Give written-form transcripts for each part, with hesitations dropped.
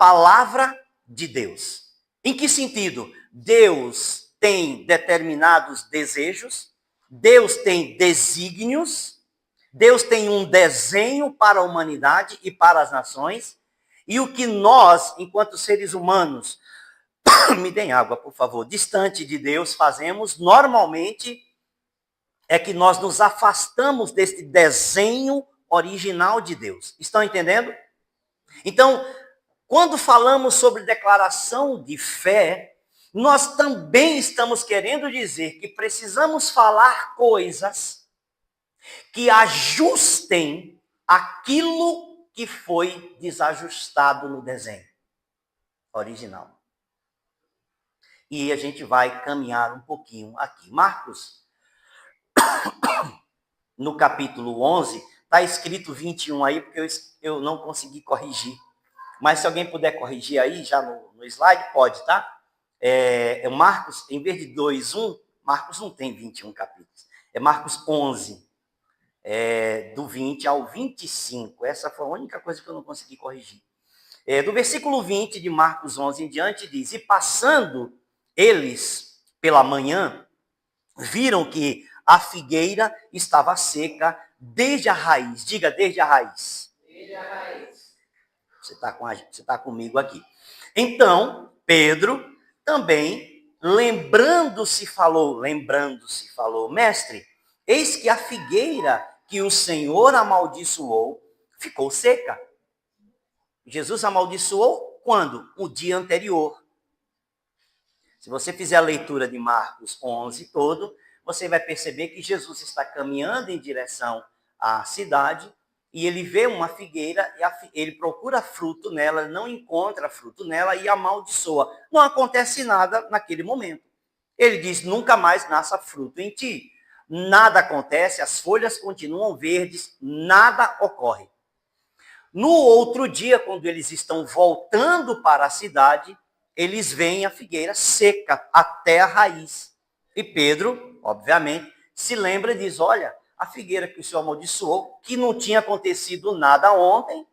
palavra de Deus. Em que sentido? Deus tem determinados desejos, Deus tem desígnios, Deus tem um desenho para a humanidade e para as nações, e o que nós, enquanto seres humanos, me deem água, por favor, distante de Deus, fazemos normalmente é que nós nos afastamos desse desenho original de Deus. Estão entendendo? Então, quando falamos sobre declaração de fé, nós também estamos querendo dizer que precisamos falar coisas que ajustem aquilo que foi desajustado no desenho original. E a gente vai caminhar um pouquinho aqui. Marcos, no capítulo 11, está escrito 21 aí, porque eu não consegui corrigir. Mas se alguém puder corrigir aí, já no slide, pode, tá? Marcos, em vez de 2:1, Marcos não tem 21 capítulos. É Marcos 11, do 20 ao 25. Essa foi a única coisa que eu não consegui corrigir. Do versículo 20 de Marcos 11 em diante, diz: E passando eles pela manhã, viram que a figueira estava seca desde a raiz. Diga, desde a raiz. Desde a raiz. Você está comigo aqui. Então, Pedro também, lembrando-se, falou, mestre, eis que a figueira que o Senhor amaldiçoou ficou seca. Jesus amaldiçoou quando? O dia anterior. Se você fizer a leitura de Marcos 11 todo, você vai perceber que Jesus está caminhando em direção à cidade e ele vê uma figueira, e ele procura fruto nela, não encontra fruto nela e amaldiçoa. Não acontece nada naquele momento. Ele diz, nunca mais nasça fruto em ti. Nada acontece, as folhas continuam verdes, nada ocorre. No outro dia, quando eles estão voltando para a cidade, eles veem a figueira seca até a raiz. E Pedro, obviamente, se lembra e diz, olha, a figueira que o Senhor amaldiçoou, que não tinha acontecido nada ontem,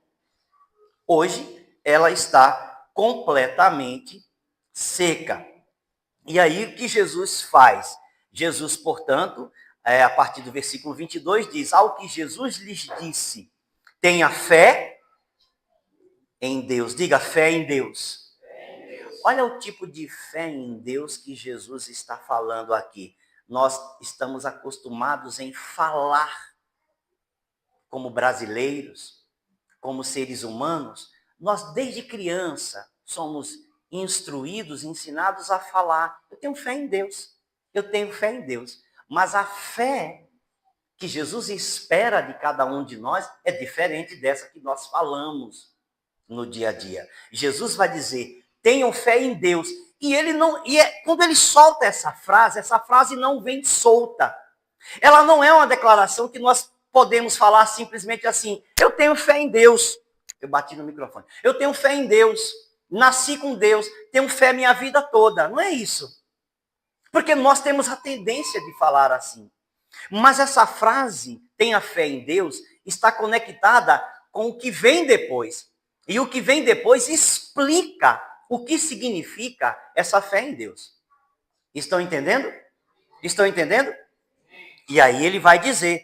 hoje ela está completamente seca. E aí o que Jesus faz? Jesus, portanto, a partir do versículo 22, diz, ao que Jesus lhes disse, tenha fé em Deus. Diga, fé em Deus. Olha o tipo de fé em Deus que Jesus está falando aqui. Nós estamos acostumados em falar como brasileiros, como seres humanos. Nós, desde criança, somos instruídos, ensinados a falar. Eu tenho fé em Deus. Eu tenho fé em Deus. Mas a fé que Jesus espera de cada um de nós é diferente dessa que nós falamos no dia a dia. Jesus vai dizer, tenham fé em Deus. E ele não, quando ele solta essa frase não vem solta. Ela não é uma declaração que nós podemos falar simplesmente assim, eu tenho fé em Deus. Eu bati no microfone. Eu tenho fé em Deus. Nasci com Deus. Tenho fé minha vida toda. Não é isso. Porque nós temos a tendência de falar assim. Mas essa frase, tenha fé em Deus, está conectada com o que vem depois. E o que vem depois explica o que significa essa fé em Deus. Estão entendendo? Estão entendendo? E aí ele vai dizer,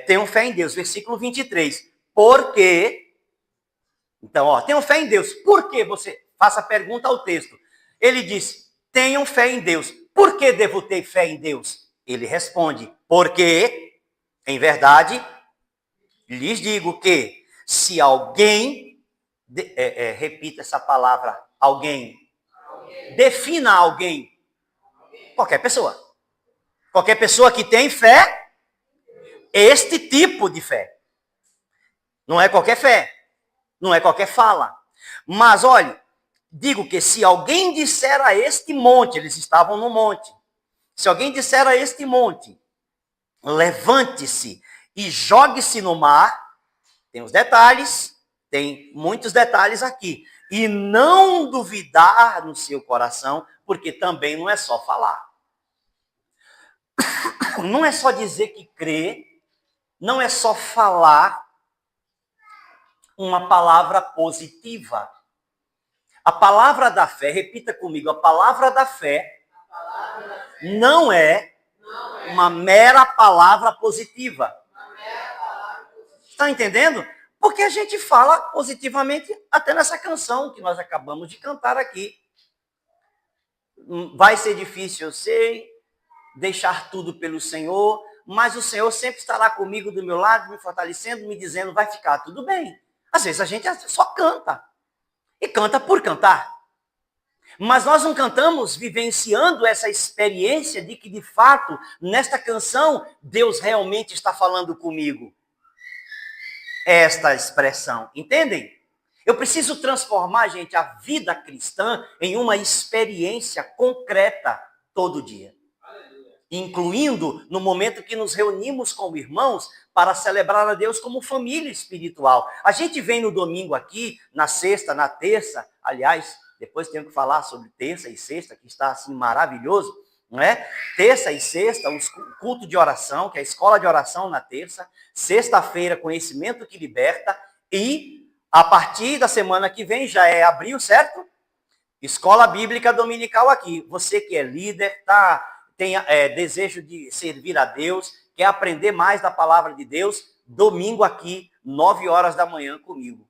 tenham fé em Deus, versículo 23. Porque, então, tenham fé em Deus. Por que você? Faça a pergunta ao texto. Ele diz, tenham fé em Deus. Por que devo ter fé em Deus? Ele responde, porque, em verdade, lhes digo que se alguém, repita essa palavra, alguém, defina alguém, qualquer pessoa que tem fé, este tipo de fé. Não é qualquer fé, não é qualquer fala. Mas, olhe, digo que se alguém disser a este monte, eles estavam no monte, se alguém disser a este monte, levante-se e jogue-se no mar, tem os detalhes, tem muitos detalhes aqui, e não duvidar no seu coração, porque também não é só falar. Não é só dizer que crê, não é só falar, Uma palavra positiva. A palavra da fé, repita comigo, a palavra da fé não é uma mera palavra positiva. Está entendendo? Porque a gente fala positivamente até nessa canção que nós acabamos de cantar aqui. Vai ser difícil, eu sei, deixar tudo pelo Senhor, mas o Senhor sempre estará comigo do meu lado, me fortalecendo, me dizendo, vai ficar tudo bem. Às vezes a gente só canta. E canta por cantar. Mas nós não cantamos vivenciando essa experiência de que, de fato, nesta canção, Deus realmente está falando comigo. Esta expressão, entendem? Eu preciso transformar, gente, a vida cristã em uma experiência concreta todo dia. Incluindo no momento que nos reunimos como irmãos para celebrar a Deus como família espiritual. A gente vem no domingo aqui, na sexta, na terça, aliás, depois tenho que falar sobre terça e sexta, que está assim maravilhoso, não é? Terça e sexta, o culto de oração, que é a escola de oração na terça, sexta-feira, conhecimento que liberta, e a partir da semana que vem, já é abril, certo? Escola Bíblica Dominical aqui. Você que é líder, tem desejo de servir a Deus, quer aprender mais da palavra de Deus, domingo aqui, 9 horas da manhã comigo.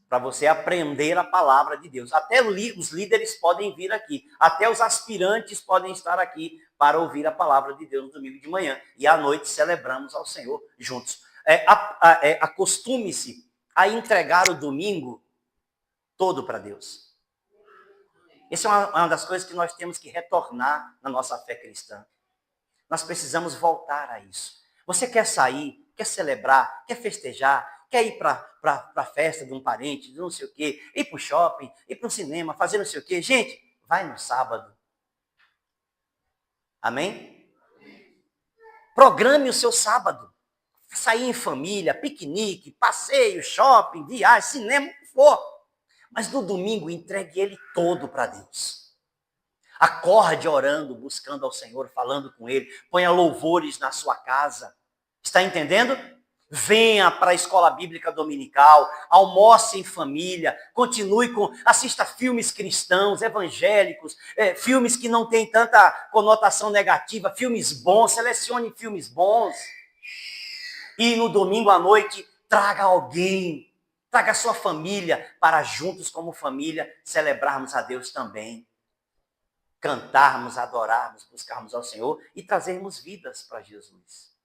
Para você aprender a palavra de Deus. Até os líderes podem vir aqui. Até os aspirantes podem estar aqui para ouvir a palavra de Deus no domingo de manhã. E à noite celebramos ao Senhor juntos. Acostume-se a entregar o domingo todo para Deus. Essa é uma das coisas que nós temos que retornar na nossa fé cristã. Nós precisamos voltar a isso. Você quer sair, quer celebrar, quer festejar, quer ir para a festa de um parente, de não sei o quê, ir para o shopping, ir para o cinema, fazer não sei o quê. Gente, vai no sábado. Amém? Programe o seu sábado. Sair em família, piquenique, passeio, shopping, viagem, cinema, o que for. Mas no domingo, entregue ele todo para Deus. Acorde orando, buscando ao Senhor, falando com Ele. Ponha louvores na sua casa. Está entendendo? Venha para a escola bíblica dominical, almoce em família, assista filmes cristãos, evangélicos, filmes que não têm tanta conotação negativa, filmes bons, selecione filmes bons. E no domingo à noite, traga alguém, traga a sua família, para juntos como família celebrarmos a Deus também. Cantarmos, adorarmos, buscarmos ao Senhor e trazermos vidas para Jesus.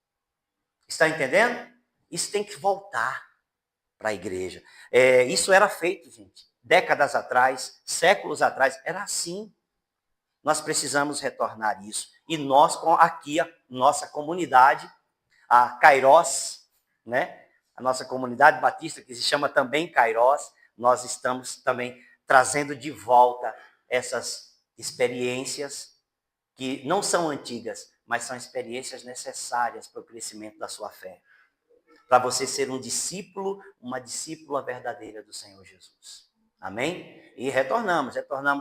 Está entendendo? Isso tem que voltar para a igreja. Isso era feito, gente, décadas atrás, séculos atrás, era assim. Nós precisamos retornar isso. E nós, aqui, a nossa comunidade, a Kairos, né? A nossa comunidade batista, que se chama também Kairos, nós estamos também trazendo de volta essas experiências que não são antigas, mas são experiências necessárias para o crescimento da sua fé. Para você ser um discípulo, uma discípula verdadeira do Senhor Jesus. Amém? E retornamos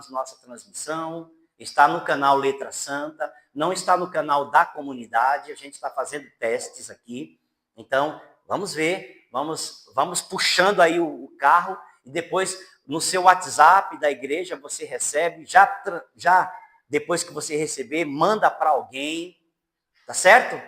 nossa transmissão, está no canal Letra Santa, não está no canal da comunidade, a gente está fazendo testes aqui. Então, vamos ver, vamos puxando aí o carro e depois no seu WhatsApp da igreja você recebe, já depois que você receber, manda para alguém, tá certo?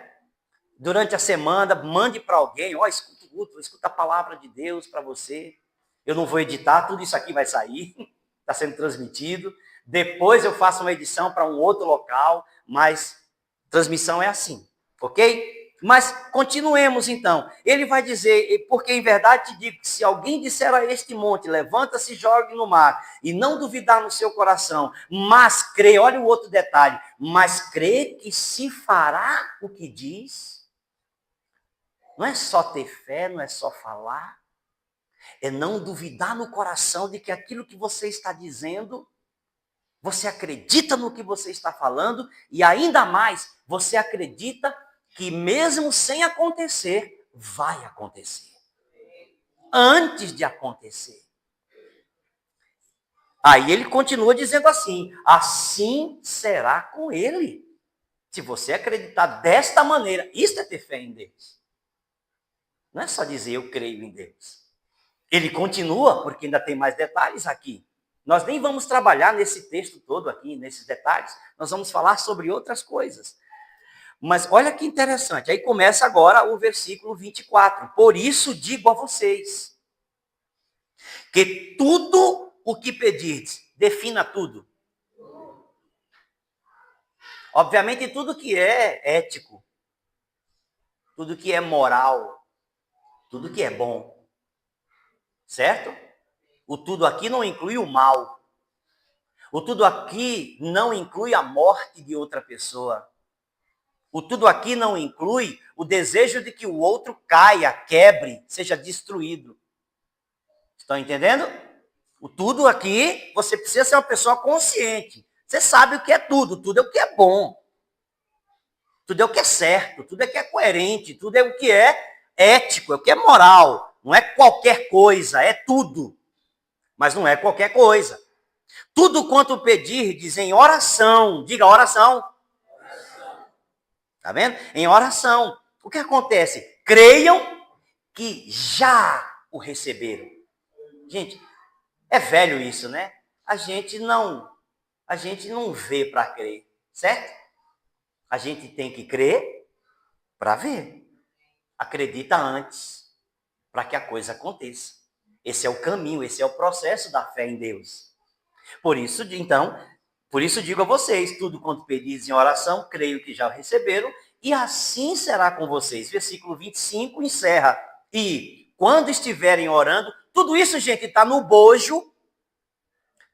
Durante a semana, mande para alguém, escuta a palavra de Deus para você. Eu não vou editar, tudo isso aqui vai sair, está sendo transmitido. Depois eu faço uma edição para um outro local, mas transmissão é assim, ok? Mas continuemos então. Ele vai dizer, porque em verdade te digo que se alguém disser a este monte, levanta-se e jogue no mar, e não duvidar no seu coração, mas crê, olha o outro detalhe, mas crê que se fará o que diz. Não é só ter fé, não é só falar, é não duvidar no coração de que aquilo que você está dizendo, você acredita no que você está falando, e ainda mais, você acredita que mesmo sem acontecer, vai acontecer. Antes de acontecer. Aí ele continua dizendo assim será com ele. Se você acreditar desta maneira, isso é ter fé em Deus. Não é só dizer eu creio em Deus. Ele continua, porque ainda tem mais detalhes aqui. Nós nem vamos trabalhar nesse texto todo aqui, nesses detalhes. Nós vamos falar sobre outras coisas. Mas olha que interessante. Aí começa agora o versículo 24. Por isso digo a vocês, que tudo o que pedirdes, defina tudo. Obviamente tudo que é ético, tudo que é moral, tudo que é bom. Certo? O tudo aqui não inclui o mal. O tudo aqui não inclui a morte de outra pessoa. O tudo aqui não inclui o desejo de que o outro caia, quebre, seja destruído. Estão entendendo? O tudo aqui, você precisa ser uma pessoa consciente. Você sabe o que é tudo. Tudo é o que é bom. Tudo é o que é certo. Tudo é o que é coerente. Tudo é o que é ético. É o que é moral. Não é qualquer coisa. É tudo. Mas não é qualquer coisa. Tudo quanto pedirdes em oração. Diga oração. Tá vendo? Em oração. O que acontece? Creiam que já o receberam. Gente, é velho isso, né? A gente não vê para crer, certo? A gente tem que crer para ver. Acredita antes, para que a coisa aconteça. Esse é o caminho, esse é o processo da fé em Deus. Por isso, então, por isso digo a vocês, tudo quanto pedis em oração, creio que já receberam, e assim será com vocês. Versículo 25 encerra. E quando estiverem orando, tudo isso, gente, está no bojo,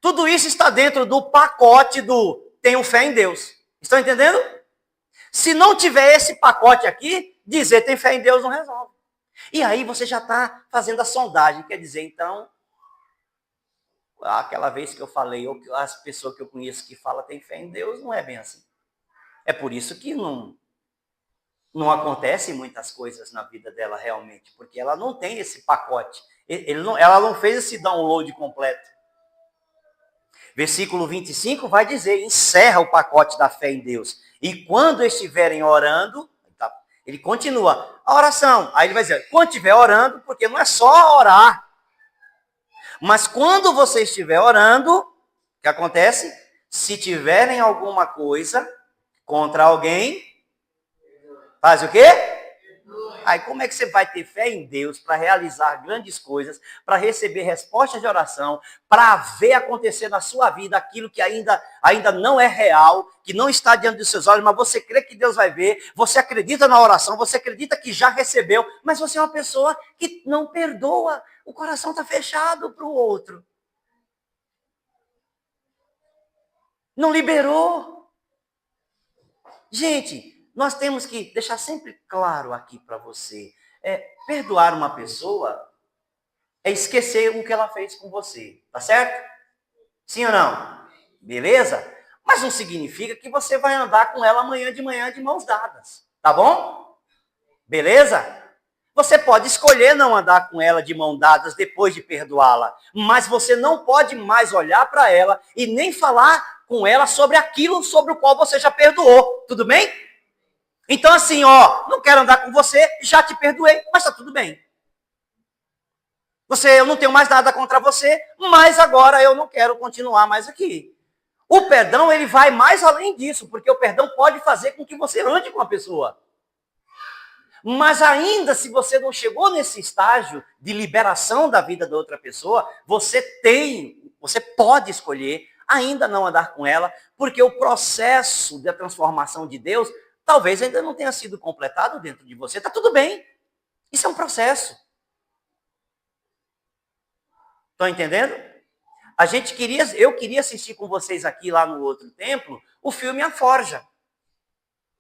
tudo isso está dentro do pacote do tenho fé em Deus. Estão entendendo? Se não tiver esse pacote aqui, dizer tem fé em Deus não resolve. E aí você já está fazendo a sondagem, quer dizer, então, aquela vez que eu falei, ou as pessoas que eu conheço que falam tem fé em Deus, não é bem assim. É por isso que não acontecem muitas coisas na vida dela realmente, porque ela não tem esse pacote. Ela não fez esse download completo. Versículo 25 vai dizer, encerra o pacote da fé em Deus. E quando estiverem orando, ele continua, a oração. Aí ele vai dizer, quando estiver orando, porque não é só orar. Mas quando você estiver orando, o que acontece? Se tiverem alguma coisa contra alguém, faz o quê? Aí como é que você vai ter fé em Deus para realizar grandes coisas, para receber respostas de oração, para ver acontecer na sua vida aquilo que ainda não é real, que não está diante dos seus olhos, mas você crê que Deus vai ver, você acredita na oração, você acredita que já recebeu, mas você é uma pessoa que não perdoa, o coração está fechado para o outro. Não liberou. Gente, nós temos que deixar sempre claro aqui para você. Perdoar uma pessoa é esquecer o que ela fez com você. Tá certo? Sim ou não? Beleza? Mas não significa que você vai andar com ela amanhã de manhã de mãos dadas. Tá bom? Beleza? Você pode escolher não andar com ela de mãos dadas depois de perdoá-la. Mas você não pode mais olhar para ela e nem falar com ela sobre aquilo sobre o qual você já perdoou. Tudo bem? Então assim, não quero andar com você, já te perdoei, mas está tudo bem. Eu não tenho mais nada contra você, mas agora eu não quero continuar mais aqui. O perdão, ele vai mais além disso, porque o perdão pode fazer com que você ande com a pessoa. Mas ainda se você não chegou nesse estágio de liberação da vida da outra pessoa, você pode escolher ainda não andar com ela, porque o processo da transformação de Deus talvez ainda não tenha sido completado dentro de você. Está tudo bem. Isso é um processo. Estão entendendo? Eu queria assistir com vocês aqui lá no outro templo o filme A Forja.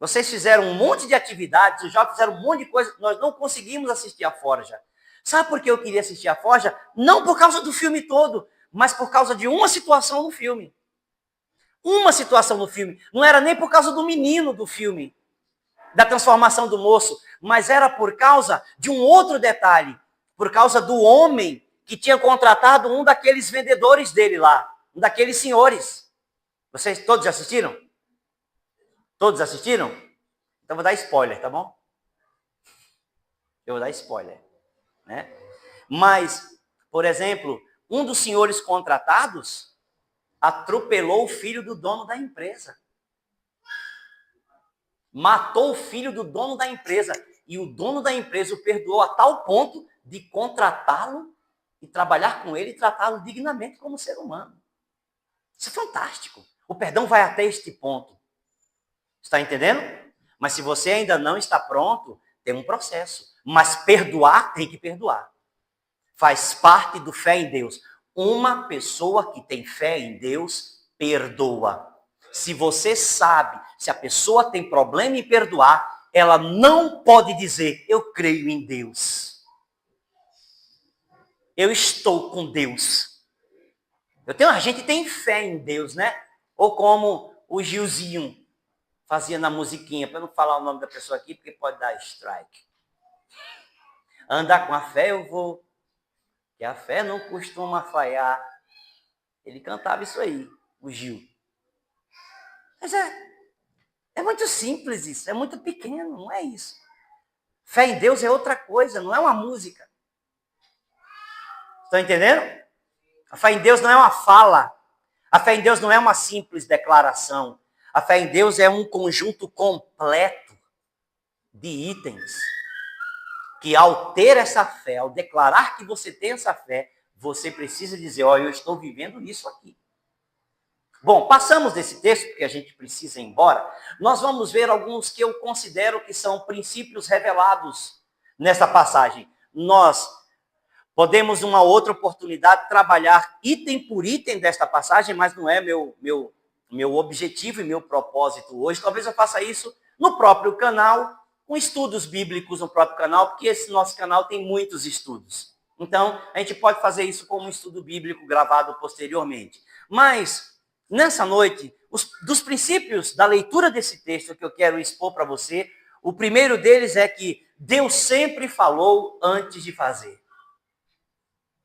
Vocês fizeram um monte de atividades, os jovens fizeram um monte de coisa, nós não conseguimos assistir A Forja. Sabe por que eu queria assistir A Forja? Não por causa do filme todo, mas por causa de uma situação no filme. Uma situação no filme. Não era nem por causa do menino do filme, da transformação do moço, mas era por causa de um outro detalhe. Por causa do homem que tinha contratado um daqueles vendedores dele lá, um daqueles senhores. Vocês todos assistiram? Todos assistiram? Então vou dar spoiler, tá bom? Eu vou dar spoiler, né? Mas Por exemplo, um dos senhores contratados atropelou o filho do dono da empresa. Matou o filho do dono da empresa. E o dono da empresa o perdoou a tal ponto de contratá-lo e trabalhar com ele e tratá-lo dignamente como ser humano. Isso é fantástico. O perdão vai até este ponto. Está entendendo? Mas se você ainda não está pronto, tem um processo. Mas perdoar, tem que perdoar. Faz parte do fé em Deus. Uma pessoa que tem fé em Deus, perdoa. Se você sabe, se a pessoa tem problema em perdoar, ela não pode dizer, eu creio em Deus. Eu estou com Deus. A gente tem fé em Deus, né? Ou como o Gilzinho fazia na musiquinha, para não falar o nome da pessoa aqui, porque pode dar strike. Andar com a fé eu vou, que a fé não costuma falhar. Ele cantava isso aí, o Gil. Mas é muito simples isso, é muito pequeno, não é isso. Fé em Deus é outra coisa, não é uma música. Estão entendendo? A fé em Deus não é uma fala. A fé em Deus não é uma simples declaração. A fé em Deus é um conjunto completo de itens. Que ao ter essa fé, ao declarar que você tem essa fé, você precisa dizer, eu estou vivendo isso aqui. Bom, passamos desse texto, porque a gente precisa ir embora. Nós vamos ver alguns que eu considero que são princípios revelados nessa passagem. Nós podemos, numa outra oportunidade, trabalhar item por item desta passagem, mas não é meu objetivo e meu propósito hoje. Talvez eu faça isso no próprio canal, com estudos bíblicos no próprio canal, porque esse nosso canal tem muitos estudos. Então, a gente pode fazer isso como um estudo bíblico gravado posteriormente. Mas, nessa noite, dos princípios da leitura desse texto que eu quero expor para você, o primeiro deles é que Deus sempre falou antes de fazer.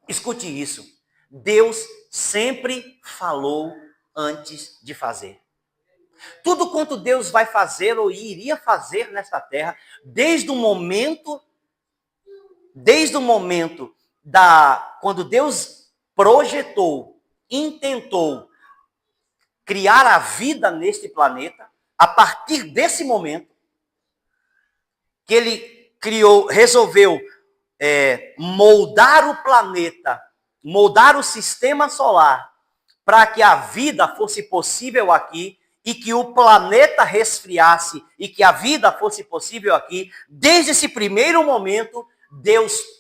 Escute isso. Deus sempre falou antes de fazer. Tudo quanto Deus vai fazer ou iria fazer nesta terra, desde o momento quando Deus projetou, intentou criar a vida neste planeta, a partir desse momento que ele resolveu moldar o planeta, moldar o sistema solar, para que a vida fosse possível aqui, e que o planeta resfriasse, e que a vida fosse possível aqui, desde esse primeiro momento,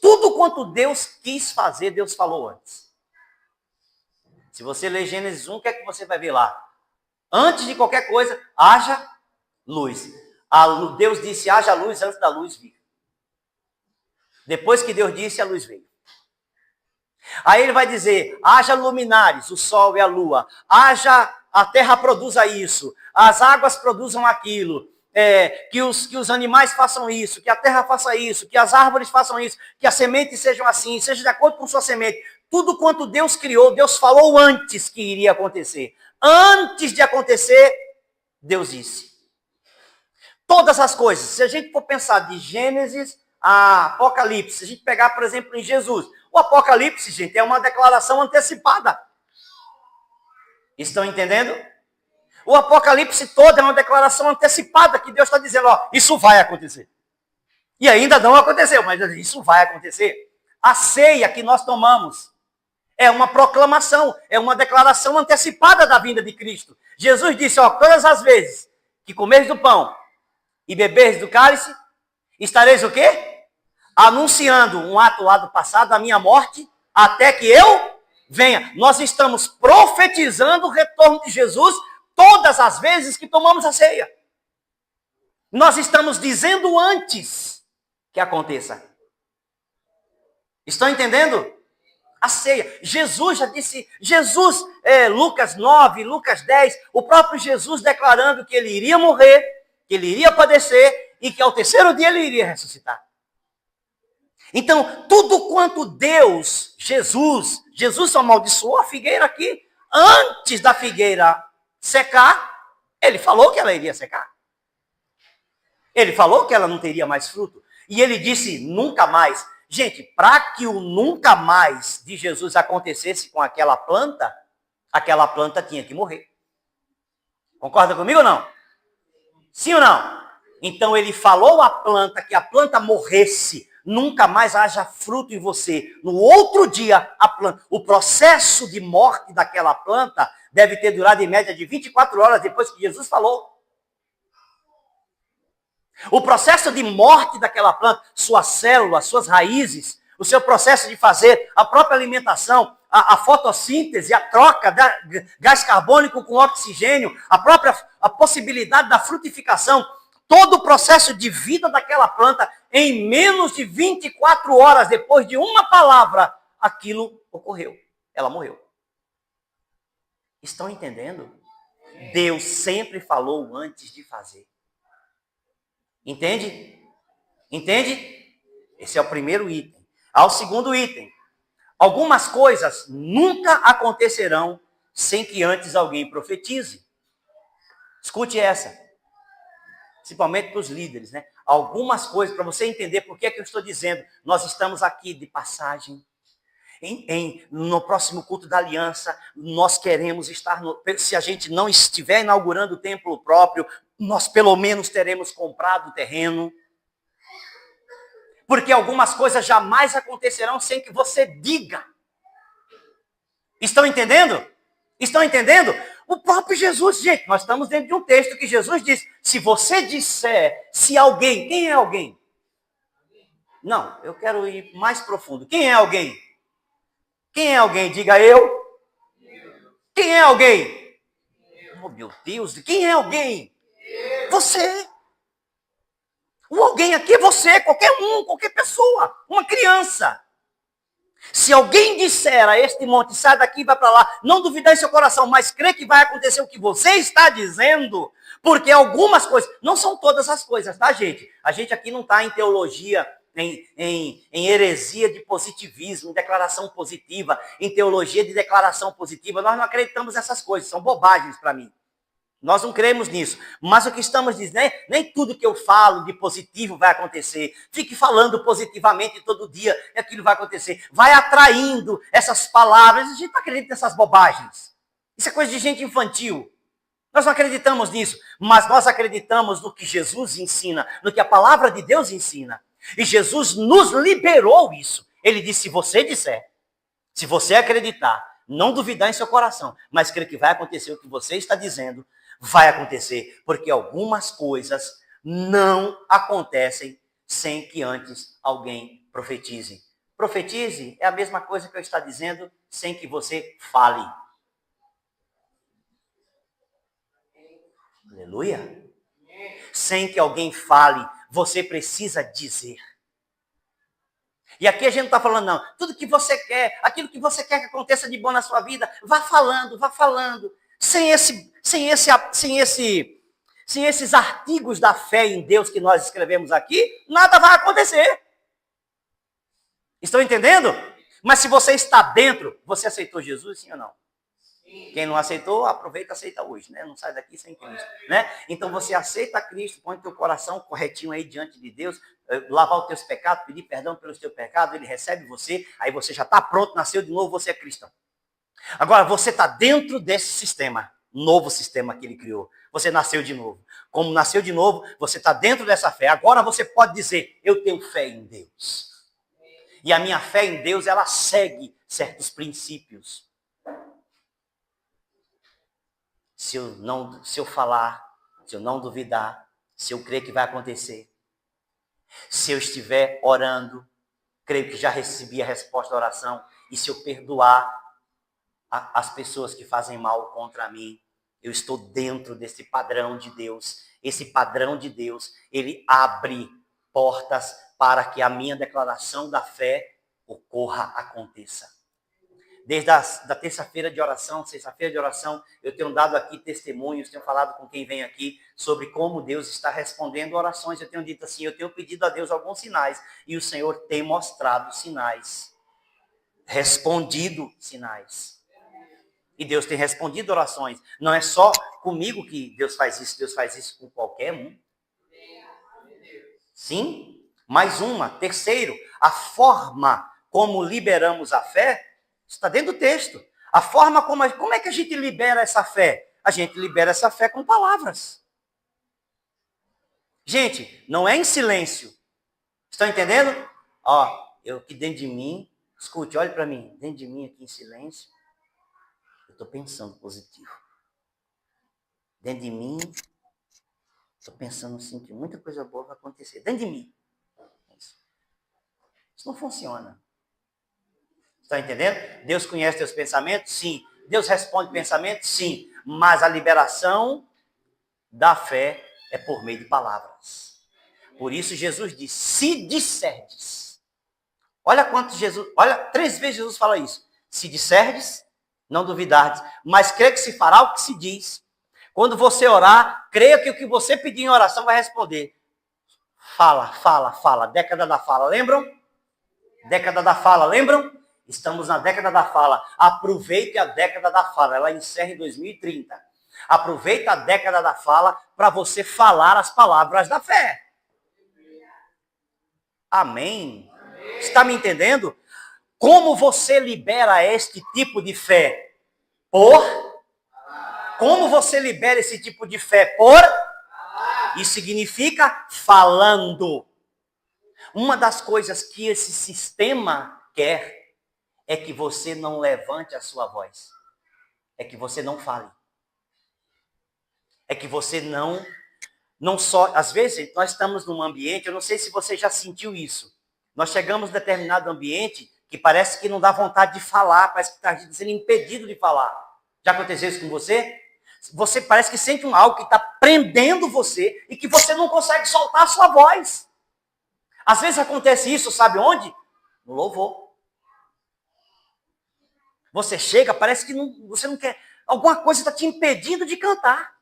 tudo quanto Deus quis fazer, Deus falou antes. Se você ler Gênesis 1, o que é que você vai ver lá? Antes de qualquer coisa, haja luz. Deus disse, haja luz, antes da luz vir. Depois que Deus disse, a luz veio. Aí ele vai dizer, haja luminares, o sol e a lua. A terra produza isso, as águas produzam aquilo. Que os animais façam isso, que a terra faça isso, que as árvores façam isso, que as sementes sejam assim, seja de acordo com sua semente. Tudo quanto Deus criou, Deus falou antes que iria acontecer. Antes de acontecer, Deus disse. Todas as coisas, se a gente for pensar de Gênesis a Apocalipse, se a gente pegar, por exemplo, em Jesus, o Apocalipse, gente, é uma declaração antecipada. Estão entendendo? O Apocalipse todo é uma declaração antecipada que Deus está dizendo, isso vai acontecer. E ainda não aconteceu, mas isso vai acontecer. A ceia que nós tomamos é uma proclamação, é uma declaração antecipada da vinda de Cristo. Jesus disse, todas as vezes que comeres do pão e beberes do cálice, estareis o quê? Anunciando um ato lá do passado, a minha morte, até que eu venha. Nós estamos profetizando o retorno de Jesus todas as vezes que tomamos a ceia. Nós estamos dizendo antes que aconteça. Estão entendendo? A ceia. Jesus já disse, Lucas 9, Lucas 10, o próprio Jesus declarando que ele iria morrer, que ele iria padecer e que ao terceiro dia ele iria ressuscitar. Então, tudo quanto Jesus amaldiçoou a figueira aqui, antes da figueira secar, ele falou que ela iria secar. Ele falou que ela não teria mais fruto. E ele disse, nunca mais. Gente, para que o nunca mais de Jesus acontecesse com aquela planta tinha que morrer. Concorda comigo ou não? Sim ou não? Então ele falou à planta que a planta morresse, nunca mais haja fruto em você. No outro dia, o processo de morte daquela planta deve ter durado em média de 24 horas depois que Jesus falou. O processo de morte daquela planta, suas células, suas raízes, o seu processo de fazer a própria alimentação, a fotossíntese, a troca de gás carbônico com oxigênio, a possibilidade da frutificação, todo o processo de vida daquela planta, em menos de 24 horas depois de uma palavra, aquilo ocorreu. Ela morreu. Estão entendendo? Deus sempre falou antes de fazer. Entende? Entende? Esse é o primeiro item. Ao segundo item. Algumas coisas nunca acontecerão sem que antes alguém profetize. Escute essa. Principalmente para os líderes, né? Algumas coisas, para você entender por que é que eu estou dizendo, nós estamos aqui de passagem. No próximo culto da aliança, nós queremos estar, se a gente não estiver inaugurando o templo próprio, nós pelo menos teremos comprado o terreno. Porque algumas coisas jamais acontecerão sem que você diga. Estão entendendo? Estão entendendo? O próprio Jesus, gente, nós estamos dentro de um texto que Jesus diz, se você disser, se alguém, quem é alguém? Não, eu quero ir mais profundo. Quem é alguém? Quem é alguém? Diga eu. Quem é alguém? Oh, meu Deus, quem é alguém? Você. O alguém aqui é você, qualquer um, qualquer pessoa, uma criança. Se alguém disser a este monte, sai daqui e vai para lá, não duvidar em seu coração, mas crer que vai acontecer o que você está dizendo, porque algumas coisas, não são todas as coisas, tá, gente? A gente aqui não está em teologia, em heresia de positivismo, em declaração positiva, em teologia de declaração positiva. Nós não acreditamos nessas coisas, são bobagens para mim. Nós não cremos nisso. Mas o que estamos dizendo, nem tudo que eu falo de positivo vai acontecer. Fique falando positivamente todo dia e aquilo vai acontecer. Vai atraindo essas palavras. A gente não acredita nessas bobagens. Isso é coisa de gente infantil. Nós não acreditamos nisso. Mas nós acreditamos no que Jesus ensina, no que a palavra de Deus ensina. E Jesus nos liberou isso. Ele disse, se você disser, se você acreditar, não duvidar em seu coração, mas crer que vai acontecer o que você está dizendo, vai acontecer, porque algumas coisas não acontecem sem que antes alguém profetize. Profetize é a mesma coisa que eu estou dizendo sem que você fale. Aleluia. Sem que alguém fale, você precisa dizer. E aqui a gente não está falando, não. Tudo que você quer, aquilo que você quer que aconteça de bom na sua vida, vá falando, vá falando. Sem esses artigos da fé em Deus que nós escrevemos aqui, nada vai acontecer. Estão entendendo? Mas se você está dentro, você aceitou Jesus, sim ou não? Quem não aceitou, aproveita e aceita hoje, né? Não sai daqui sem Cristo, né? Então você aceita Cristo, põe teu coração corretinho aí diante de Deus, lavar os teus pecados, pedir perdão pelos teus pecados, ele recebe você, aí você já está pronto, nasceu de novo, você é cristão. Agora, você está dentro desse sistema, novo sistema que ele criou. Você nasceu de novo. Como nasceu de novo, você está dentro dessa fé. Agora você pode dizer, eu tenho fé em Deus. E a minha fé em Deus, ela segue certos princípios. Se eu falar, se eu não duvidar, se eu crer que vai acontecer, se eu estiver orando, creio que já recebi a resposta da oração, e se eu perdoar as pessoas que fazem mal contra mim, eu estou dentro desse padrão de Deus. Esse padrão de Deus, ele abre portas para que a minha declaração da fé ocorra, aconteça. Desde da terça-feira de oração, sexta-feira de oração, eu tenho dado aqui testemunhos, tenho falado com quem vem aqui sobre como Deus está respondendo orações. Eu tenho dito assim, eu tenho pedido a Deus alguns sinais e o Senhor tem mostrado sinais, respondido sinais. E Deus tem respondido orações. Não é só comigo que Deus faz isso com qualquer um. Sim, Mais uma. Terceiro, a forma como liberamos a fé está dentro do texto. A forma como é que a gente libera essa fé? A gente libera essa fé com palavras. Gente, não é em silêncio. Estão entendendo? Ó, eu aqui dentro de mim, escute, olhe para mim, dentro de mim aqui em silêncio, eu estou pensando positivo. Dentro de mim, estou pensando assim que muita coisa boa vai acontecer. Dentro de mim. Isso não funciona. Está entendendo? Deus conhece teus pensamentos? Sim. Deus responde pensamentos? Sim. Mas a liberação da fé é por meio de palavras. Por isso Jesus diz, se disserdes. Olha 3 vezes Jesus fala isso. Se disserdes, não duvidardes, mas crê que se fará o que se diz. Quando você orar, creia que o que você pedir em oração vai responder. Fala. Década da fala, lembram? Década da fala, lembram? Estamos na década da fala. Aproveite a década da fala. Ela encerra em 2030. Aproveite a década da fala para você falar as palavras da fé. Amém? Está me entendendo? Como você libera este tipo de fé? Como você libera esse tipo de fé? Isso significa falando. Uma das coisas que esse sistema quer é que você não levante a sua voz. É que você não fale. É que você não só... Às vezes, nós estamos num ambiente, eu não sei se você já sentiu isso. Nós chegamos em determinado ambiente que parece que não dá vontade de falar, parece que está sendo impedido de falar. Já aconteceu isso com você? Você parece que sente algo que está prendendo você e que você não consegue soltar a sua voz. Às vezes acontece isso, sabe onde? No louvor. Você chega, parece que você não quer... Alguma coisa está te impedindo de cantar,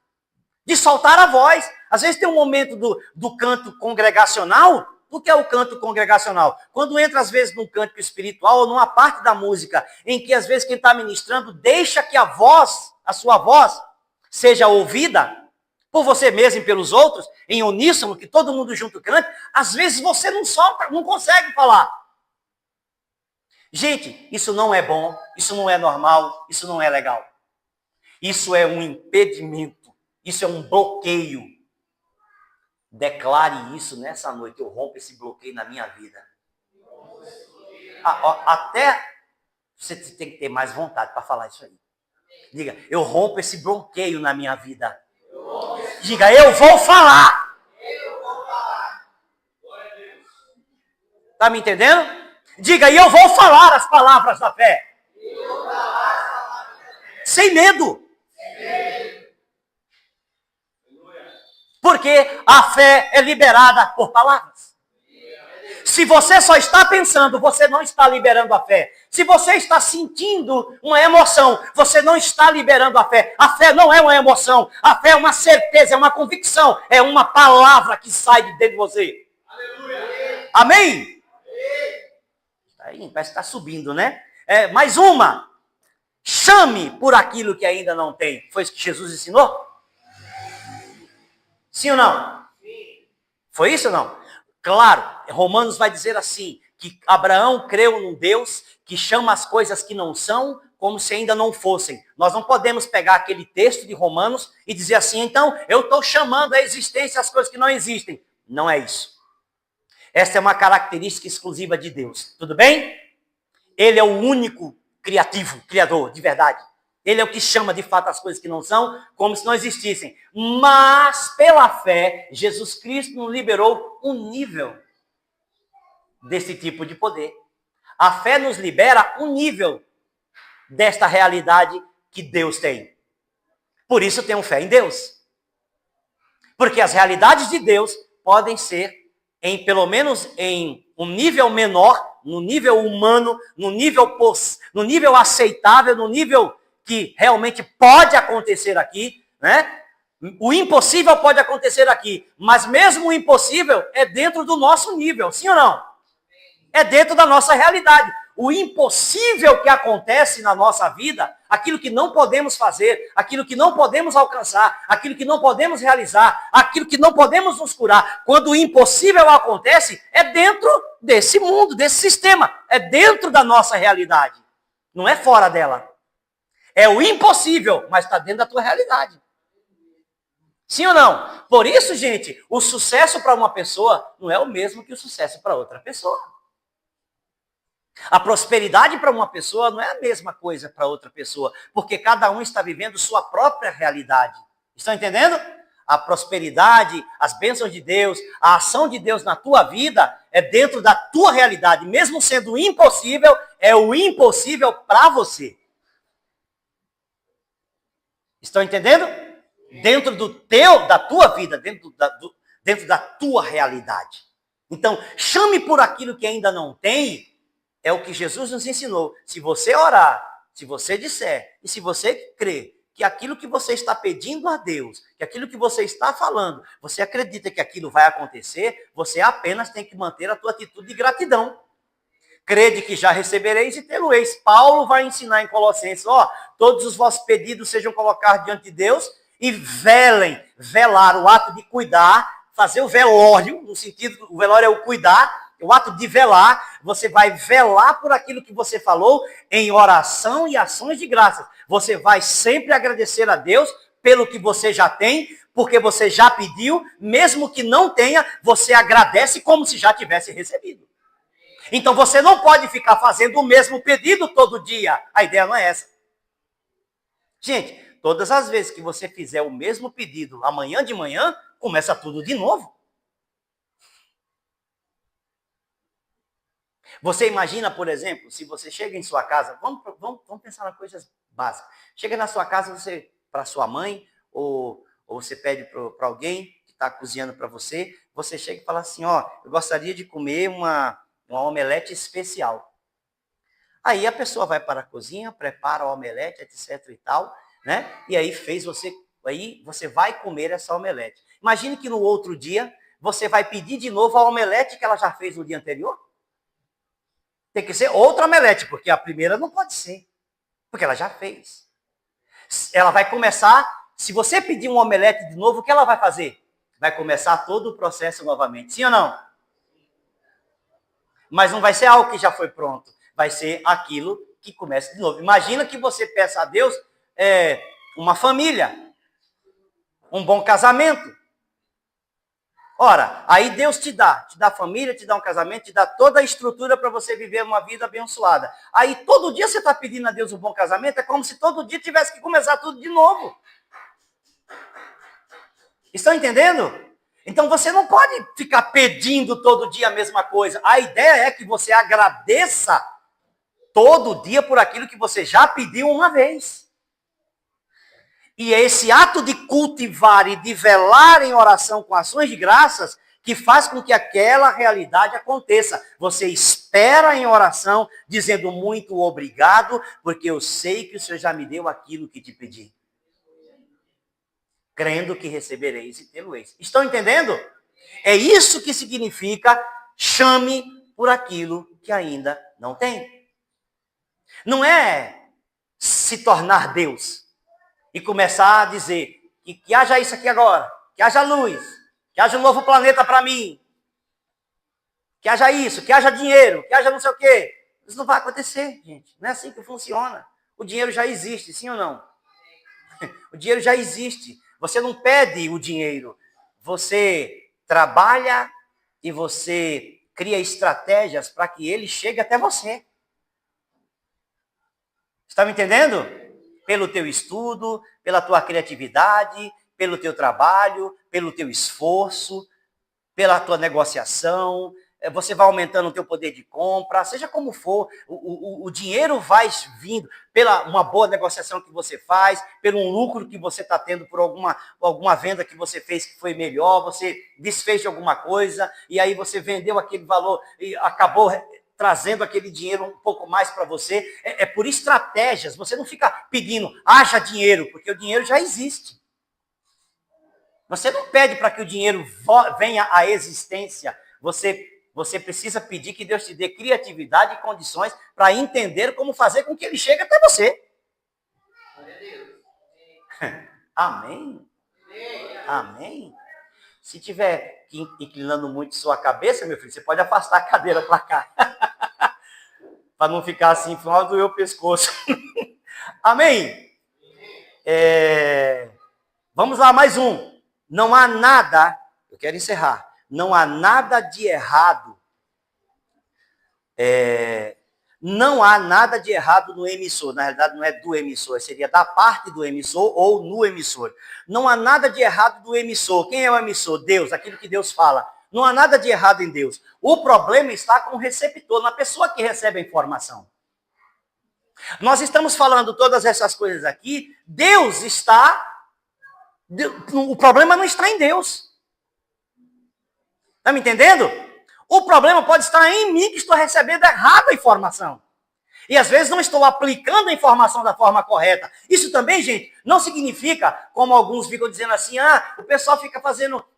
de soltar a voz. Às vezes tem um momento do canto congregacional. O que é o canto congregacional? Quando entra, às vezes, num canto espiritual ou numa parte da música em que, às vezes, quem está ministrando deixa que a sua voz, seja ouvida por você mesmo e pelos outros, em uníssono, que todo mundo junto cante, às vezes você não solta, não consegue falar. Gente, isso não é bom, isso não é normal, isso não é legal. Isso é um impedimento, isso é um bloqueio. Declare isso nessa noite, eu rompo esse bloqueio na minha vida. Até você tem que ter mais vontade para falar isso aí. Diga, eu rompo esse bloqueio na minha vida. Diga, eu vou falar. Está me entendendo? Diga, e eu vou falar as palavras da fé. Sem medo. Porque a fé é liberada por palavras. Se você só está pensando, você não está liberando a fé. Se você está sentindo uma emoção, você não está liberando a fé. A fé não é uma emoção. A fé é uma certeza, é uma convicção. É uma palavra que sai de dentro de você. Aleluia. Amém? Aí, parece que está subindo, né? Mais uma. Chame por aquilo que ainda não tem. Foi isso que Jesus ensinou? Sim ou não? Sim. Foi isso ou não? Claro, Romanos vai dizer assim, que Abraão creu num Deus que chama as coisas que não são como se ainda não fossem. Nós não podemos pegar aquele texto de Romanos e dizer assim, então eu estou chamando a existência as coisas que não existem. Não é isso. Essa é uma característica exclusiva de Deus. Tudo bem? Ele é o único criador, de verdade. Ele é o que chama de fato as coisas que não são, como se não existissem. Mas, pela fé, Jesus Cristo nos liberou um nível desse tipo de poder. A fé nos libera um nível desta realidade que Deus tem. Por isso tenho fé em Deus. Porque as realidades de Deus podem ser, pelo menos em um nível menor, no nível humano, no nível aceitável, no nível que realmente pode acontecer aqui, né? O impossível pode acontecer aqui, mas mesmo o impossível é dentro do nosso nível, sim ou não? É dentro da nossa realidade. O impossível que acontece na nossa vida, aquilo que não podemos fazer, aquilo que não podemos alcançar, aquilo que não podemos realizar, aquilo que não podemos nos curar. Quando o impossível acontece, é dentro desse mundo, desse sistema, é dentro da nossa realidade, não é fora dela. É o impossível, mas está dentro da tua realidade. Sim ou não? Por isso, gente, o sucesso para uma pessoa não é o mesmo que o sucesso para outra pessoa. A prosperidade para uma pessoa não é a mesma coisa para outra pessoa, porque cada um está vivendo sua própria realidade. Estão entendendo? A prosperidade, as bênçãos de Deus, a ação de Deus na tua vida é dentro da tua realidade. Mesmo sendo impossível, é o impossível para você. Estão entendendo? Dentro da tua vida, dentro da tua realidade. Então, chame por aquilo que ainda não tem, é o que Jesus nos ensinou. Se você orar, se você disser, e se você crer que aquilo que você está pedindo a Deus, que aquilo que você está falando, você acredita que aquilo vai acontecer, você apenas tem que manter a tua atitude de gratidão. Crede que já recebereis e tê-lo-eis. Paulo vai ensinar em Colossenses, todos os vossos pedidos sejam colocados diante de Deus e velar, o ato de cuidar, fazer o velório, no sentido, o velório é o cuidar, o ato de velar, você vai velar por aquilo que você falou em oração e ações de graças. Você vai sempre agradecer a Deus pelo que você já tem, porque você já pediu, mesmo que não tenha, você agradece como se já tivesse recebido. Então você não pode ficar fazendo o mesmo pedido todo dia. A ideia não é essa. Gente, todas as vezes que você fizer o mesmo pedido amanhã de manhã, começa tudo de novo. Você imagina, por exemplo, se você chega em sua casa, vamos pensar em coisas básicas. Chega na sua casa, você para sua mãe, ou você pede para alguém que está cozinhando para você, você chega e fala assim, eu gostaria de comer uma omelete especial. Aí a pessoa vai para a cozinha, prepara a omelete, etc e tal, né? E aí você vai comer essa omelete. Imagine que no outro dia, você vai pedir de novo a omelete que ela já fez no dia anterior. Tem que ser outra omelete, porque a primeira não pode ser, porque ela já fez. Ela vai começar, se você pedir um omelete de novo, o que ela vai fazer? Vai começar todo o processo novamente, sim ou não? Mas não vai ser algo que já foi pronto, vai ser aquilo que começa de novo. Imagina que você peça a Deus uma família, um bom casamento. Ora, aí Deus te dá família, te dá um casamento, te dá toda a estrutura para você viver uma vida abençoada. Aí todo dia você está pedindo a Deus um bom casamento, é como se todo dia tivesse que começar tudo de novo. Estão entendendo? Então você não pode ficar pedindo todo dia a mesma coisa. A ideia é que você agradeça todo dia por aquilo que você já pediu uma vez. E é esse ato de cultivar e de velar em oração com ações de graças que faz com que aquela realidade aconteça. Você espera em oração, dizendo muito obrigado, porque eu sei que o Senhor já me deu aquilo que te pedi. Crendo que recebereis e tê-lo-eis. Estão entendendo? É isso que significa chame por aquilo que ainda não tem. Não é se tornar Deus e começar a dizer que haja isso aqui agora, que haja luz, que haja um novo planeta para mim, que haja isso, que haja dinheiro, que haja não sei o quê. Isso não vai acontecer, gente. Não é assim que funciona. O dinheiro já existe, sim ou não? O dinheiro já existe. Você não pede o dinheiro. Você trabalha e você cria estratégias para que ele chegue até você. Está me entendendo? Pelo teu estudo, pela tua criatividade, pelo teu trabalho, pelo teu esforço, pela tua negociação, você vai aumentando o teu poder de compra, seja como for, o dinheiro vai vindo pela uma boa negociação que você faz, pelo um lucro que você está tendo por alguma venda que você fez que foi melhor, você desfez de alguma coisa, e aí você vendeu aquele valor e acabou trazendo aquele dinheiro um pouco mais para você. É por estratégias, você não fica pedindo, haja dinheiro, porque o dinheiro já existe. Você não pede para que o dinheiro venha à existência. Você precisa pedir que Deus te dê criatividade e condições para entender como fazer com que ele chegue até você. Amém? Amém? Se tiver inclinando muito sua cabeça, meu filho, você pode afastar a cadeira para cá. Para não ficar assim, em final do meu pescoço. Amém? Vamos lá, mais um. Não há nada, eu quero encerrar, não há nada de errado. Não há nada de errado no emissor. Na realidade, não é do emissor, seria da parte do emissor ou no emissor. Não há nada de errado do emissor. Quem é o emissor? Deus, aquilo que Deus fala. Não há nada de errado em Deus. O problema está com o receptor, na pessoa que recebe a informação. Nós estamos falando todas essas coisas aqui, Deus está... O problema não está em Deus. Está me entendendo? O problema pode estar em mim, que estou recebendo errado a informação. E às vezes não estou aplicando a informação da forma correta. Isso também, gente, não significa, como alguns ficam dizendo assim, o pessoal fica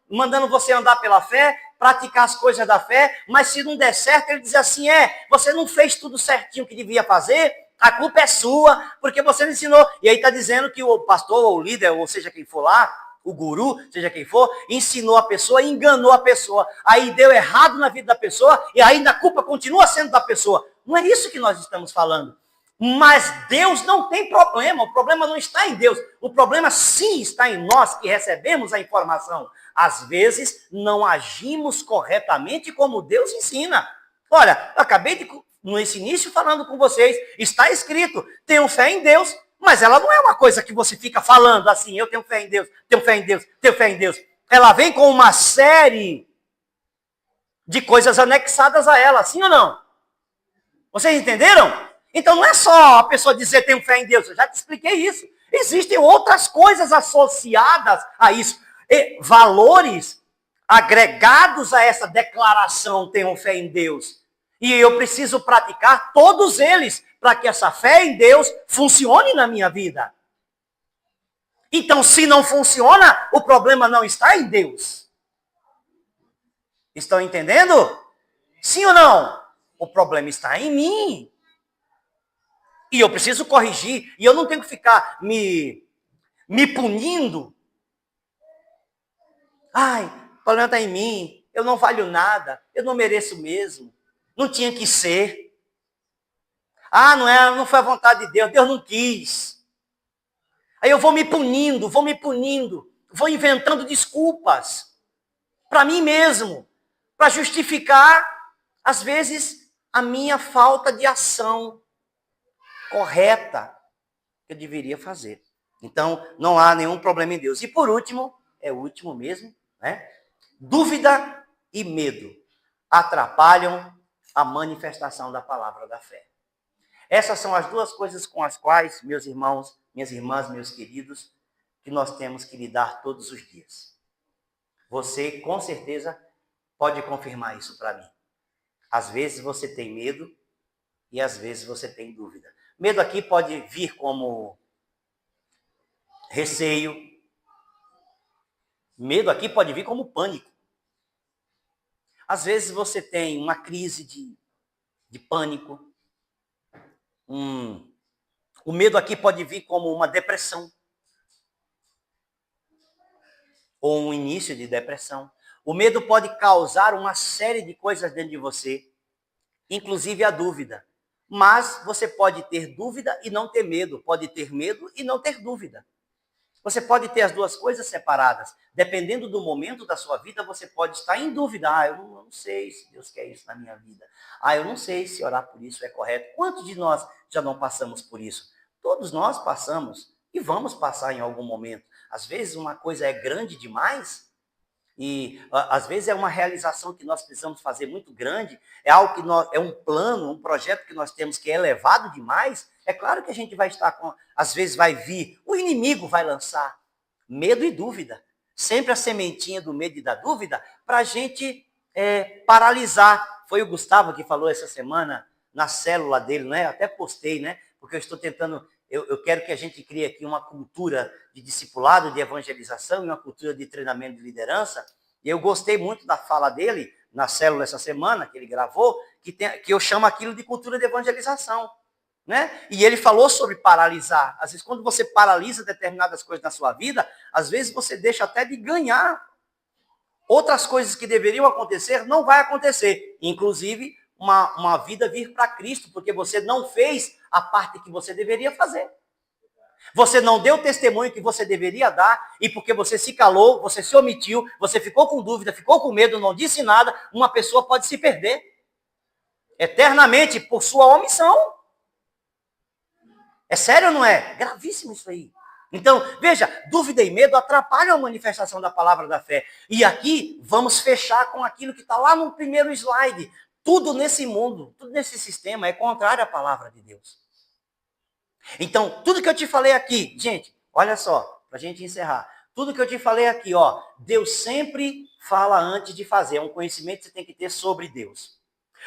mandando você andar pela fé, praticar as coisas da fé, mas se não der certo, ele diz assim, você não fez tudo certinho que devia fazer, a culpa é sua, porque você não ensinou. E aí está dizendo que o pastor, ou o líder, ou seja quem for lá, o guru, seja quem for, ensinou a pessoa, enganou a pessoa. Aí deu errado na vida da pessoa e ainda a culpa continua sendo da pessoa. Não é isso que nós estamos falando. Mas Deus não tem problema. O problema não está em Deus. O problema sim está em nós que recebemos a informação. Às vezes não agimos corretamente como Deus ensina. Olha, eu acabei nesse início falando com vocês. Está escrito, tenham fé em Deus. Mas ela não é uma coisa que você fica falando assim, eu tenho fé em Deus, tenho fé em Deus, tenho fé em Deus. Ela vem com uma série de coisas anexadas a ela, sim ou não? Vocês entenderam? Então não é só a pessoa dizer tenho fé em Deus, eu já te expliquei isso. Existem outras coisas associadas a isso. Valores agregados a essa declaração tenho fé em Deus. E eu preciso praticar todos eles para que essa fé em Deus funcione na minha vida. Então, se não funciona, o problema não está em Deus. Estão entendendo? Sim ou não? O problema está em mim. E eu preciso corrigir. E eu não tenho que ficar me punindo. O problema está em mim. Eu não valho nada. Eu não mereço mesmo. Não tinha que ser. Não foi a vontade de Deus, Deus não quis. Aí eu vou me punindo, vou inventando desculpas para mim mesmo, para justificar, às vezes, a minha falta de ação correta que eu deveria fazer. Então, não há nenhum problema em Deus. E por último, é o último mesmo, né? Dúvida e medo atrapalham a manifestação da palavra da fé. Essas são as duas coisas com as quais, meus irmãos, minhas irmãs, meus queridos, que nós temos que lidar todos os dias. Você, com certeza, pode confirmar isso para mim. Às vezes você tem medo e às vezes você tem dúvida. Medo aqui pode vir como receio. Medo aqui pode vir como pânico. Às vezes você tem uma crise de pânico. O medo aqui pode vir como uma depressão. Ou um início de depressão. O medo pode causar uma série de coisas dentro de você, inclusive a dúvida. Mas você pode ter dúvida e não ter medo. Pode ter medo e não ter dúvida. Você pode ter as duas coisas separadas. Dependendo do momento da sua vida, você pode estar em dúvida. Eu não sei se Deus quer isso na minha vida. Eu não sei se orar por isso é correto. Quantos de nós já não passamos por isso? Todos nós passamos e vamos passar em algum momento. Às vezes uma coisa é grande demais e às vezes é uma realização que nós precisamos fazer muito grande. É algo que é um plano, um projeto que nós temos que é elevado demais. É claro que a gente vai estar às vezes vai vir, o inimigo vai lançar medo e dúvida. Sempre a sementinha do medo e da dúvida para a gente paralisar. Foi o Gustavo que falou essa semana na célula dele, né? Eu até postei, né? Porque eu estou tentando, eu quero que a gente crie aqui uma cultura de discipulado, de evangelização e uma cultura de treinamento de liderança. E eu gostei muito da fala dele na célula essa semana, que ele gravou, que eu chamo aquilo de cultura de evangelização. né? E ele falou sobre paralisar. Às vezes, quando você paralisa determinadas coisas na sua vida, às vezes você deixa até de ganhar. Outras coisas que deveriam acontecer não vai acontecer. Inclusive, uma vida vir para Cristo, porque você não fez a parte que você deveria fazer. Você não deu o testemunho que você deveria dar, e porque você se calou, você se omitiu, você ficou com dúvida, ficou com medo, não disse nada, uma pessoa pode se perder eternamente por sua omissão. É sério ou não é? Gravíssimo isso aí. Então, veja, dúvida e medo atrapalham a manifestação da palavra da fé. E aqui, vamos fechar com aquilo que está lá no primeiro slide. Tudo nesse mundo, tudo nesse sistema é contrário à palavra de Deus. Então, tudo que eu te falei aqui, gente, olha só, para a gente encerrar. Tudo que eu te falei aqui, ó, Deus sempre fala antes de fazer. É um conhecimento que você tem que ter sobre Deus.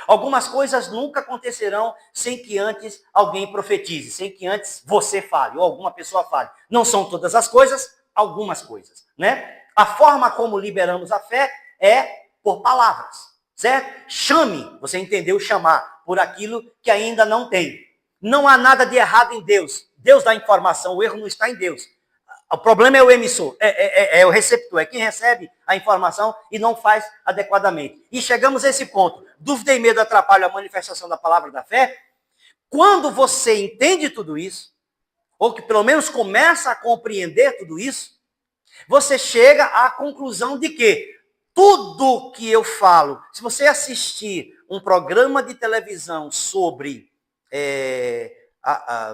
Algumas coisas nunca acontecerão sem que antes alguém profetize, sem que antes você fale, ou alguma pessoa fale. Não são todas as coisas, algumas coisas, né? A forma como liberamos a fé é por palavras, certo? Chame, você entendeu, chamar, por aquilo que ainda não tem. Não há nada de errado em Deus. Deus dá informação, o erro não está em Deus. O problema é o emissor, é o receptor, é quem recebe a informação e não faz adequadamente. E chegamos a esse ponto. Dúvida e medo atrapalham a manifestação da palavra da fé. Quando você entende tudo isso, ou que pelo menos começa a compreender tudo isso, você chega à conclusão de que tudo que eu falo, se você assistir um programa de televisão sobre...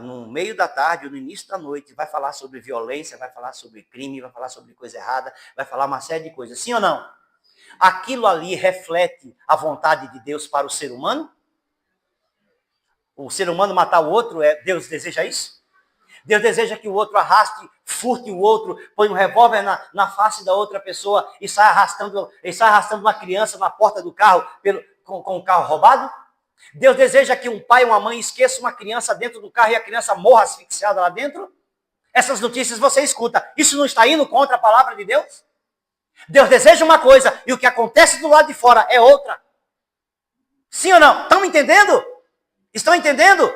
no meio da tarde ou no início da noite, vai falar sobre violência, vai falar sobre crime, vai falar sobre coisa errada, vai falar uma série de coisas. Sim ou não? Aquilo ali reflete a vontade de Deus para o ser humano? O ser humano matar o outro, Deus deseja isso? Deus deseja que o outro arraste, furte o outro, põe um revólver na face da outra pessoa e sai arrastando uma criança na porta do carro com o carro roubado? Deus deseja que um pai ou uma mãe esqueça uma criança dentro do carro e a criança morra asfixiada lá dentro? Essas notícias você escuta. Isso não está indo contra a palavra de Deus? Deus deseja uma coisa e o que acontece do lado de fora é outra. Sim ou não? Estão entendendo? Estão entendendo?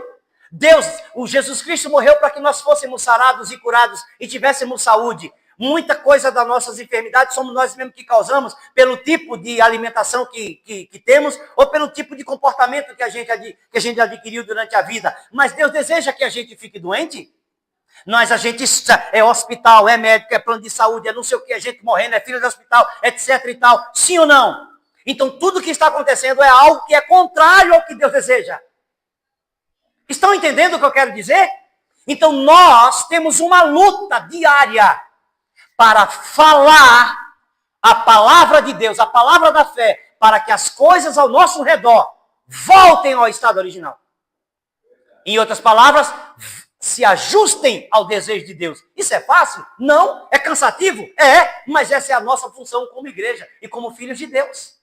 Deus, o Jesus Cristo morreu para que nós fôssemos sarados e curados e tivéssemos saúde. Muita coisa das nossas enfermidades somos nós mesmos que causamos pelo tipo de alimentação que temos ou pelo tipo de comportamento que a gente adquiriu durante a vida. Mas Deus deseja que a gente fique doente? A gente é hospital, é médico, é plano de saúde, é não sei o que, a gente morrendo, é filho de hospital, etc e tal. Sim ou não? Então tudo que está acontecendo é algo que é contrário ao que Deus deseja. Estão entendendo o que eu quero dizer? Então nós temos uma luta diária para falar a palavra de Deus, a palavra da fé, para que as coisas ao nosso redor voltem ao estado original. Em outras palavras, se ajustem ao desejo de Deus. Isso é fácil? Não. É cansativo? Mas essa é a nossa função como igreja e como filhos de Deus.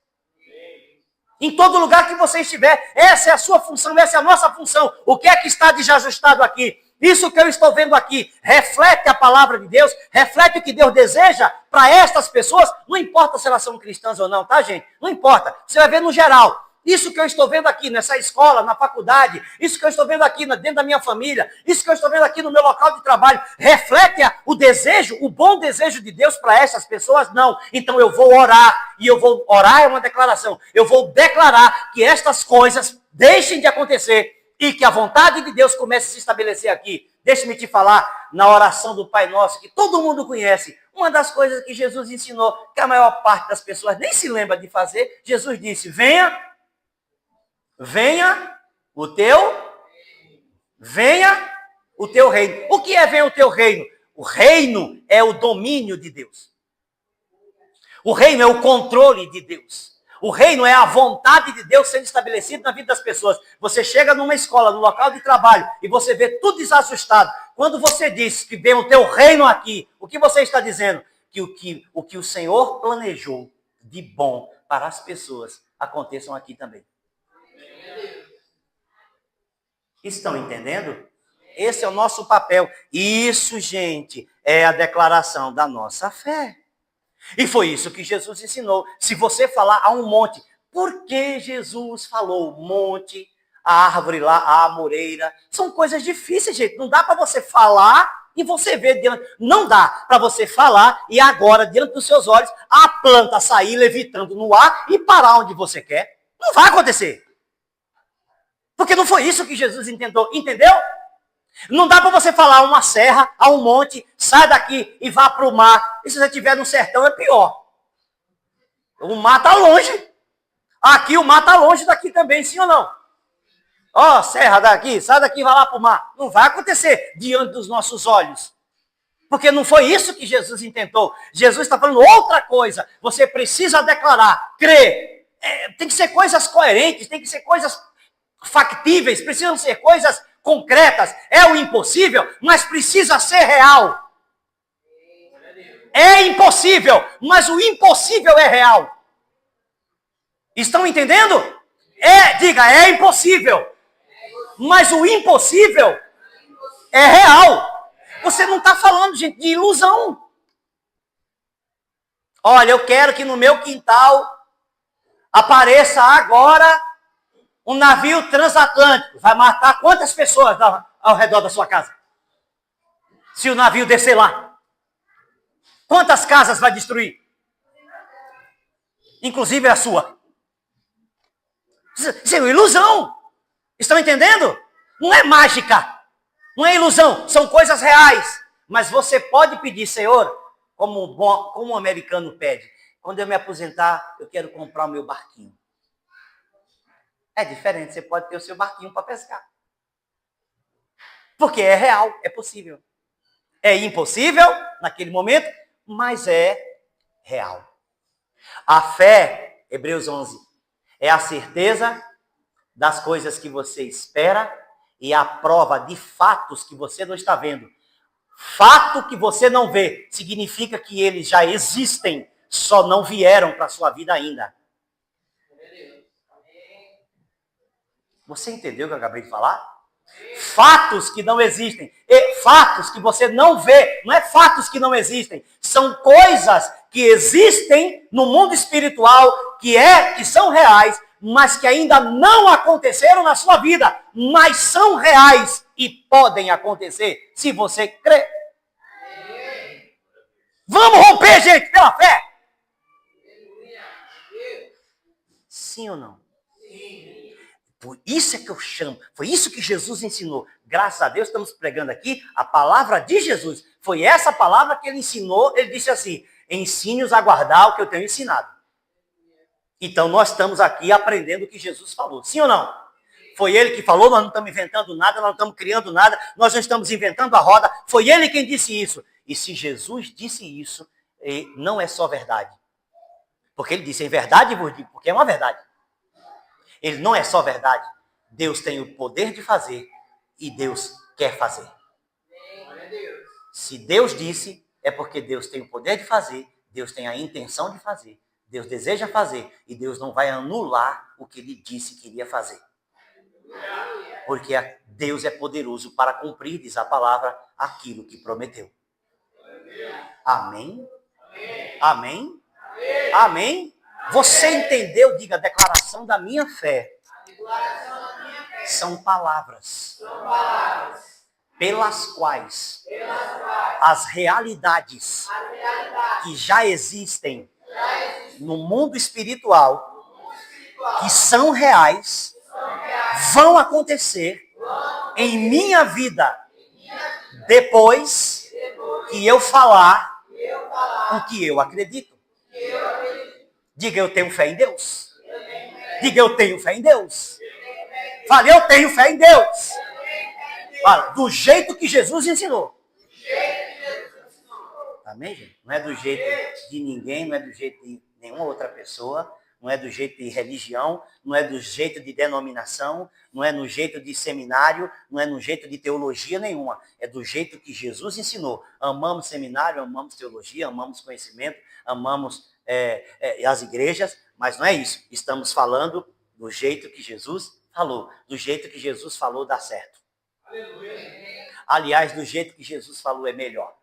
Em todo lugar que você estiver, essa é a sua função, essa é a nossa função. O que é que está desajustado aqui? Isso que eu estou vendo aqui reflete a palavra de Deus, reflete o que Deus deseja para estas pessoas, não importa se elas são cristãs ou não, tá, gente? Não importa. Você vai ver no geral. Isso que eu estou vendo aqui nessa escola, na faculdade, isso que eu estou vendo aqui dentro da minha família, isso que eu estou vendo aqui no meu local de trabalho, reflete o desejo, o bom desejo de Deus para essas pessoas? Não. Então eu vou orar, e eu vou orar é uma declaração, eu vou declarar que estas coisas deixem de acontecer e que a vontade de Deus comece a se estabelecer aqui. Deixe-me te falar, na oração do Pai Nosso, que todo mundo conhece, uma das coisas que Jesus ensinou, que a maior parte das pessoas nem se lembra de fazer, Jesus disse, venha o teu reino. O que é venha o teu reino? O reino é o domínio de Deus. O reino é o controle de Deus. O reino é a vontade de Deus sendo estabelecida na vida das pessoas. Você chega numa escola, no local de trabalho, e você vê tudo desajustado. Quando você diz que vem o teu reino aqui, o que você está dizendo? Que o que o Senhor planejou de bom para as pessoas aconteçam aqui também. Estão entendendo? Esse é o nosso papel. Isso, gente, é a declaração da nossa fé. E foi isso que Jesus ensinou. Se você falar a um monte, por que Jesus falou monte, A árvore lá, a amoreira. São coisas difíceis, gente. Não dá para você falar e você ver diante. Não dá para você falar e agora, diante dos seus olhos, a planta sair levitando no ar e parar onde você quer. Não vai acontecer. Porque não foi isso que Jesus intentou. Entendeu? Não dá para você falar a uma serra, a um monte, sai daqui e vá para o mar. E se você estiver no sertão, é pior. O mar está longe. Aqui o mar está longe daqui também, sim ou não? Ó, serra daqui, sai daqui e vai lá para o mar. Não vai acontecer diante dos nossos olhos. Porque não foi isso que Jesus intentou. Jesus está falando outra coisa. Você precisa declarar, crer. Tem que ser coisas coerentes, tem que ser coisas factíveis, precisam ser coisas concretas. É o impossível, mas precisa ser real. É impossível, mas o impossível é real. Estão entendendo? Diga, é impossível. Mas o impossível é real. Você não está falando, gente, de ilusão. Olha, eu quero que no meu quintal apareça agora um navio transatlântico. Vai matar quantas pessoas ao redor da sua casa? Se o navio descer lá. Quantas casas vai destruir? Inclusive a sua. Isso é uma ilusão. Estão entendendo? Não é mágica. Não é ilusão. São coisas reais. Mas você pode pedir, Senhor, como um americano pede. Quando eu me aposentar, eu quero comprar o meu barquinho. É diferente. Você pode ter o seu barquinho para pescar. Porque é real. É possível. É impossível naquele momento, mas é real. A fé, Hebreus 11, é a certeza das coisas que você espera e a prova de fatos que você não está vendo. Fato que você não vê significa que eles já existem, só não vieram para a sua vida ainda. Você entendeu o que eu acabei de falar? Fatos que não existem. E fatos que você não vê. Não é fatos que não existem. São coisas que existem no mundo espiritual, que são reais, mas que ainda não aconteceram na sua vida, mas são reais e podem acontecer se você crer. Vamos romper, gente, pela fé? Sim ou não? Por isso é que eu chamo, foi isso que Jesus ensinou. Graças a Deus estamos pregando aqui a palavra de Jesus. Foi essa palavra que ele ensinou, ele disse assim, ensine-os a guardar o que eu tenho ensinado. Então nós estamos aqui aprendendo o que Jesus falou. Sim ou não? Foi ele que falou, nós não estamos inventando nada, nós não estamos criando nada, nós não estamos inventando a roda. Foi ele quem disse isso. E se Jesus disse isso, não é só verdade. Porque ele disse, em verdade vos digo, porque é uma verdade. Ele não é só verdade. Deus tem o poder de fazer e Deus quer fazer. Se Deus disse, é porque Deus tem o poder de fazer, Deus tem a intenção de fazer, Deus deseja fazer e Deus não vai anular o que ele disse que iria fazer. Porque Deus é poderoso para cumprir, diz a palavra, aquilo que prometeu. Amém? Amém? Amém? Você entendeu? Diga, a declaração da minha fé. São palavras pelas quais as realidades que já existem no mundo espiritual, que são reais, vão acontecer em minha vida depois que eu falar o que eu acredito. Diga, eu tenho fé em Deus. Diga, eu tenho fé em Deus. Fale, eu tenho fé em Deus. Fala, do jeito que Jesus ensinou. Amém, gente? Não é do jeito de ninguém, não é do jeito de nenhuma outra pessoa, não é do jeito de religião, não é do jeito de denominação, não é no jeito de seminário, não é no jeito de teologia nenhuma. É do jeito que Jesus ensinou. Amamos seminário, amamos teologia, amamos conhecimento, amamos as igrejas, mas não é isso. Estamos falando do jeito que Jesus falou. Do jeito que Jesus falou dá certo. Aleluia. Aliás, do jeito que Jesus falou é melhor.